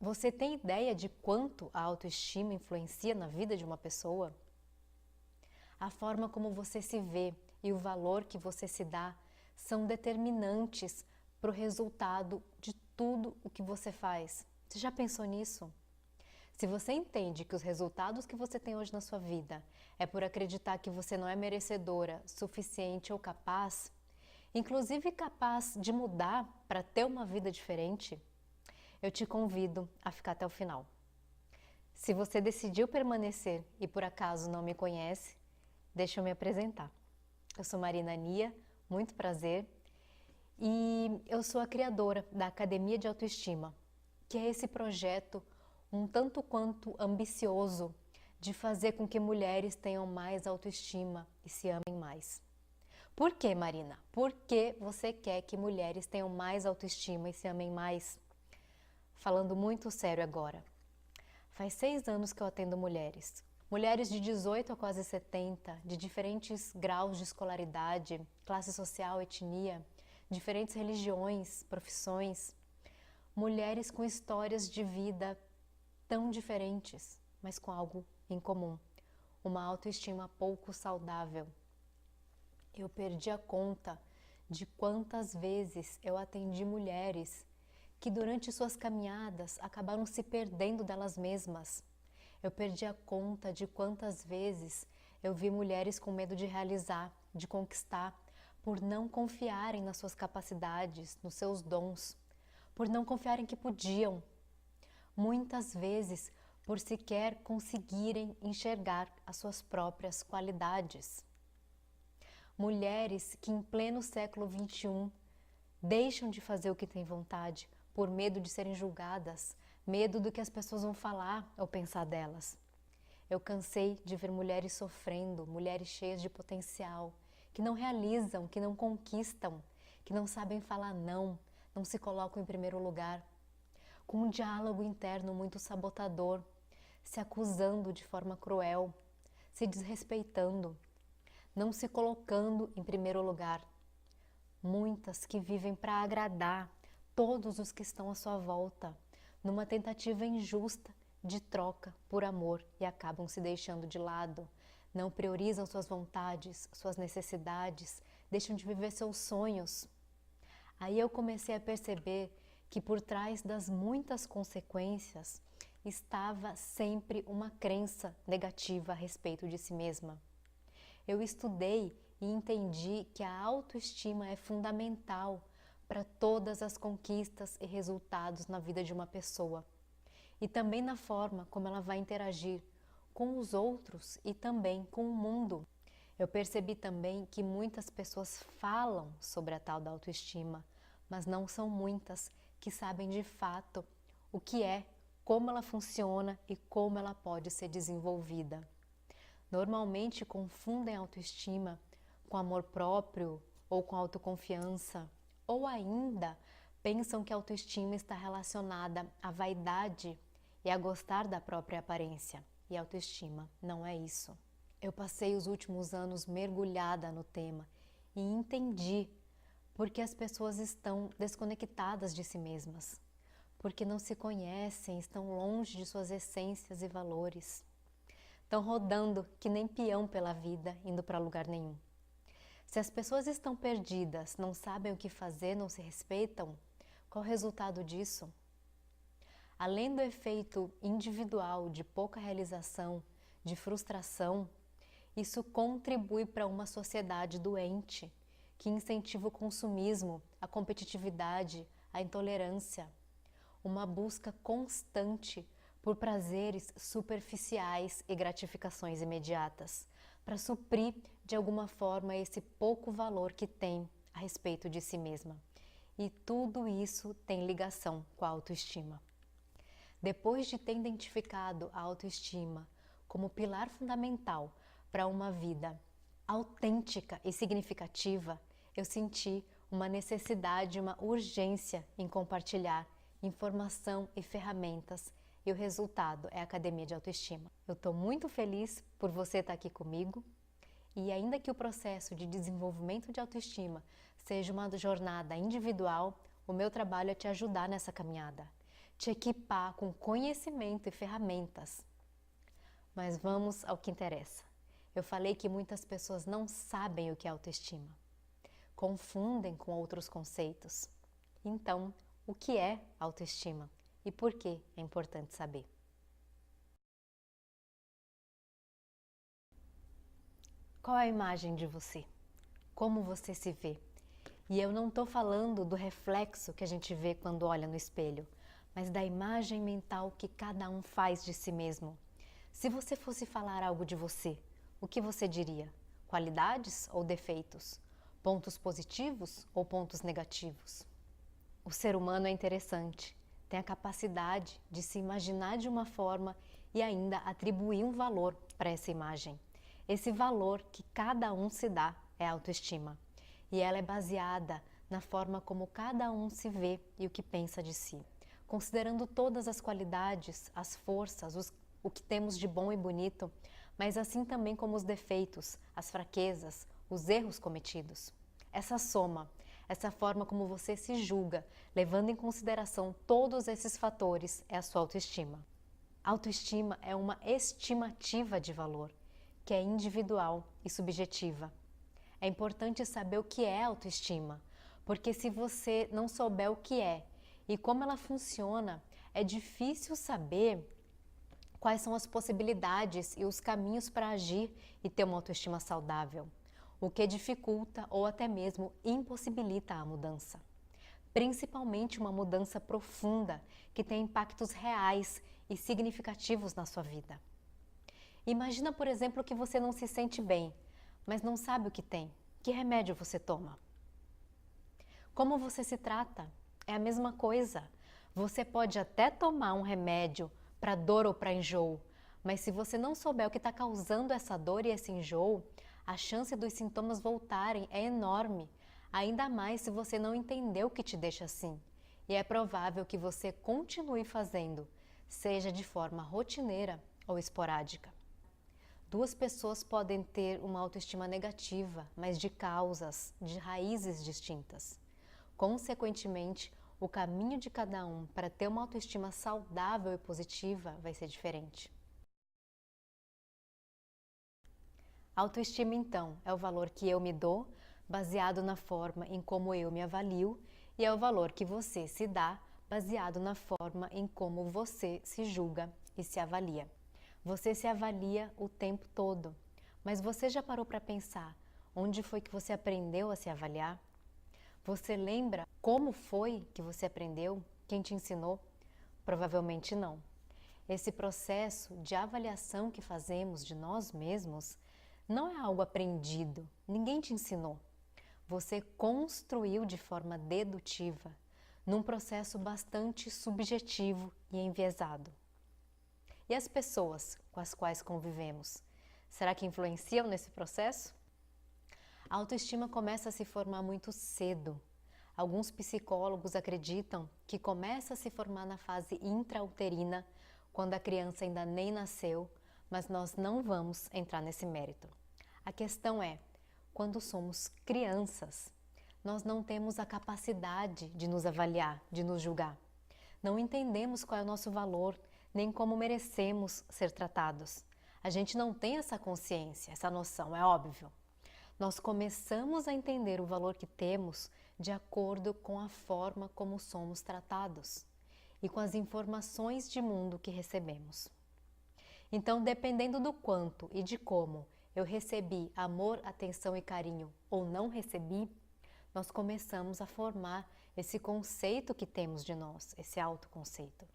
Você tem ideia de quanto a autoestima influencia na vida de uma pessoa? A forma como você se vê e o valor que você se dá são determinantes para o resultado de tudo o que você faz. Você já pensou nisso? Se você entende que os resultados que você tem hoje na sua vida é por acreditar que você não é merecedora, suficiente ou capaz, inclusive capaz de mudar para ter uma vida diferente, eu te convido a ficar até o final. Se você decidiu permanecer e por acaso não me conhece, deixa eu me apresentar. Eu sou Marina Nia, muito prazer, e eu sou a criadora da Academia de Autoestima, que é esse projeto um tanto quanto ambicioso de fazer com que mulheres tenham mais autoestima e se amem mais. Por que, Marina? Por que você quer que mulheres tenham mais autoestima e se amem mais? Falando muito sério agora. Faz 6 anos que eu atendo mulheres. Mulheres de 18 a quase 70, de diferentes graus de escolaridade, classe social, etnia, diferentes religiões, profissões. Mulheres com histórias de vida tão diferentes, mas com algo em comum. Uma autoestima pouco saudável. Eu perdi a conta de quantas vezes eu atendi mulheres que durante suas caminhadas acabaram se perdendo delas mesmas. Eu perdi a conta de quantas vezes eu vi mulheres com medo de realizar, de conquistar, por não confiarem nas suas capacidades, nos seus dons, por não confiarem que podiam. Muitas vezes por sequer conseguirem enxergar as suas próprias qualidades. Mulheres que em pleno século XXI deixam de fazer o que têm vontade por medo de serem julgadas, medo do que as pessoas vão falar ou pensar delas. Eu cansei de ver mulheres sofrendo, mulheres cheias de potencial, que não realizam, que não conquistam, que não sabem falar não se colocam em primeiro lugar, com um diálogo interno muito sabotador, se acusando de forma cruel, se desrespeitando, não se colocando em primeiro lugar. Muitas que vivem para agradar todos os que estão à sua volta, numa tentativa injusta de troca por amor e acabam se deixando de lado, não priorizam suas vontades, suas necessidades, deixam de viver seus sonhos. Aí eu comecei a perceber que por trás das muitas consequências estava sempre uma crença negativa a respeito de si mesma. Eu estudei e entendi que a autoestima é fundamental para todas as conquistas e resultados na vida de uma pessoa e também na forma como ela vai interagir com os outros e também com o mundo. Eu percebi também que muitas pessoas falam sobre a tal da autoestima, mas não são muitas que sabem de fato o que é, como ela funciona e como ela pode ser desenvolvida. Normalmente confundem autoestima com amor próprio ou com autoconfiança, ou ainda pensam que a autoestima está relacionada à vaidade e a gostar da própria aparência. E autoestima não é isso. Eu passei os últimos anos mergulhada no tema e entendi porque as pessoas estão desconectadas de si mesmas, porque não se conhecem, estão longe de suas essências e valores. Estão rodando que nem peão pela vida, indo para lugar nenhum. Se as pessoas estão perdidas, não sabem o que fazer, não se respeitam, qual o resultado disso? Além do efeito individual de pouca realização, de frustração, isso contribui para uma sociedade doente, que incentiva o consumismo, a competitividade, a intolerância, uma busca constante por prazeres superficiais e gratificações imediatas, para suprir de alguma forma esse pouco valor que tem a respeito de si mesma. E tudo isso tem ligação com a autoestima. Depois de ter identificado a autoestima como pilar fundamental para uma vida autêntica e significativa, eu senti uma necessidade, uma urgência em compartilhar informação e ferramentas, e o resultado é a Academia de Autoestima. Eu estou muito feliz por você estar aqui comigo, e ainda que o processo de desenvolvimento de autoestima seja uma jornada individual, o meu trabalho é te ajudar nessa caminhada, te equipar com conhecimento e ferramentas. Mas vamos ao que interessa. Eu falei que muitas pessoas não sabem o que é autoestima. Confundem com outros conceitos. Então, o que é autoestima e por que é importante saber? Qual é a imagem de você? Como você se vê? E eu não estou falando do reflexo que a gente vê quando olha no espelho, mas da imagem mental que cada um faz de si mesmo. Se você fosse falar algo de você, o que você diria? Qualidades ou defeitos? Pontos positivos ou pontos negativos? O ser humano é interessante, tem a capacidade de se imaginar de uma forma e ainda atribuir um valor para essa imagem. Esse valor que cada um se dá é a autoestima. E ela é baseada na forma como cada um se vê e o que pensa de si, considerando todas as qualidades, as forças, o que temos de bom e bonito, mas assim também como os defeitos, as fraquezas, os erros cometidos. Essa soma, essa forma como você se julga, levando em consideração todos esses fatores, é a sua autoestima. Autoestima é uma estimativa de valor, que é individual e subjetiva. É importante saber o que é autoestima, porque se você não souber o que é e como ela funciona, é difícil saber quais são as possibilidades e os caminhos para agir e ter uma autoestima saudável, o que dificulta ou até mesmo impossibilita a mudança. Principalmente uma mudança profunda que tem impactos reais e significativos na sua vida. Imagina, por exemplo, que você não se sente bem, mas não sabe o que tem. Que remédio você toma? Como você se trata? É a mesma coisa. Você pode até tomar um remédio para dor ou para enjoo, mas se você não souber o que está causando essa dor e esse enjoo, a chance dos sintomas voltarem é enorme, ainda mais se você não entender o que te deixa assim. E é provável que você continue fazendo, seja de forma rotineira ou esporádica. Duas pessoas podem ter uma autoestima negativa, mas de causas, de raízes distintas. Consequentemente, o caminho de cada um para ter uma autoestima saudável e positiva vai ser diferente. Autoestima, então, é o valor que eu me dou, baseado na forma em como eu me avalio, e é o valor que você se dá, baseado na forma em como você se julga e se avalia. Você se avalia o tempo todo, mas você já parou para pensar onde foi que você aprendeu a se avaliar? Você lembra como foi que você aprendeu? Quem te ensinou? Provavelmente não. Esse processo de avaliação que fazemos de nós mesmos não é algo aprendido, ninguém te ensinou. Você construiu de forma dedutiva, num processo bastante subjetivo e enviesado. E as pessoas com as quais convivemos, será que influenciam nesse processo? A autoestima começa a se formar muito cedo. Alguns psicólogos acreditam que começa a se formar na fase intrauterina, quando a criança ainda nem nasceu, mas nós não vamos entrar nesse mérito. A questão é, quando somos crianças, nós não temos a capacidade de nos avaliar, de nos julgar. Não entendemos qual é o nosso valor, nem como merecemos ser tratados. A gente não tem essa consciência, essa noção, é óbvio. Nós começamos a entender o valor que temos de acordo com a forma como somos tratados e com as informações de mundo que recebemos. Então, dependendo do quanto e de como eu recebi amor, atenção e carinho ou não recebi, nós começamos a formar esse conceito que temos de nós, esse autoconceito.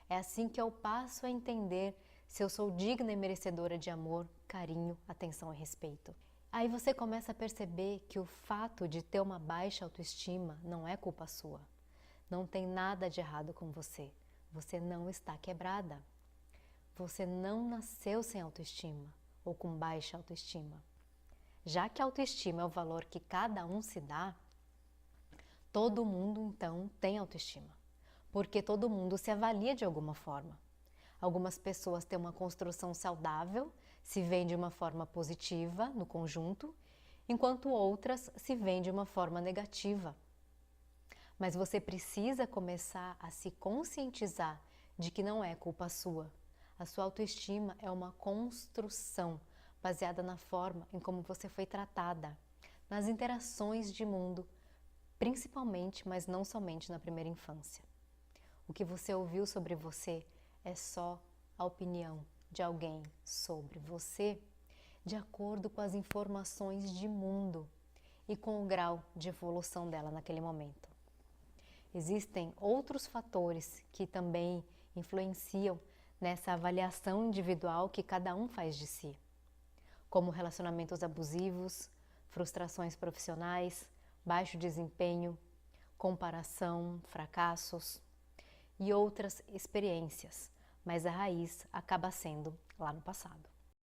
É assim que eu passo a entender se eu sou digna e merecedora de amor, carinho, atenção e respeito. Aí você começa a perceber que o fato de ter uma baixa autoestima não é culpa sua. Não tem nada de errado com você. Você não está quebrada. Você não nasceu sem autoestima ou com baixa autoestima. Já que a autoestima é o valor que cada um se dá, todo mundo então tem autoestima. Porque todo mundo se avalia de alguma forma. Algumas pessoas têm uma construção saudável, se veem de uma forma positiva no conjunto, enquanto outras se veem de uma forma negativa. Mas você precisa começar a se conscientizar de que não é culpa sua. A sua autoestima é uma construção baseada na forma em como você foi tratada, nas interações de mundo, principalmente, mas não somente na primeira infância. O que você ouviu sobre você é só a opinião de alguém sobre você, de acordo com as informações de mundo e com o grau de evolução dela naquele momento. Existem outros fatores que também influenciam nessa avaliação individual que cada um faz de si, como relacionamentos abusivos, frustrações profissionais, baixo desempenho, comparação, fracassos e outras experiências, mas a raiz acaba sendo lá no passado.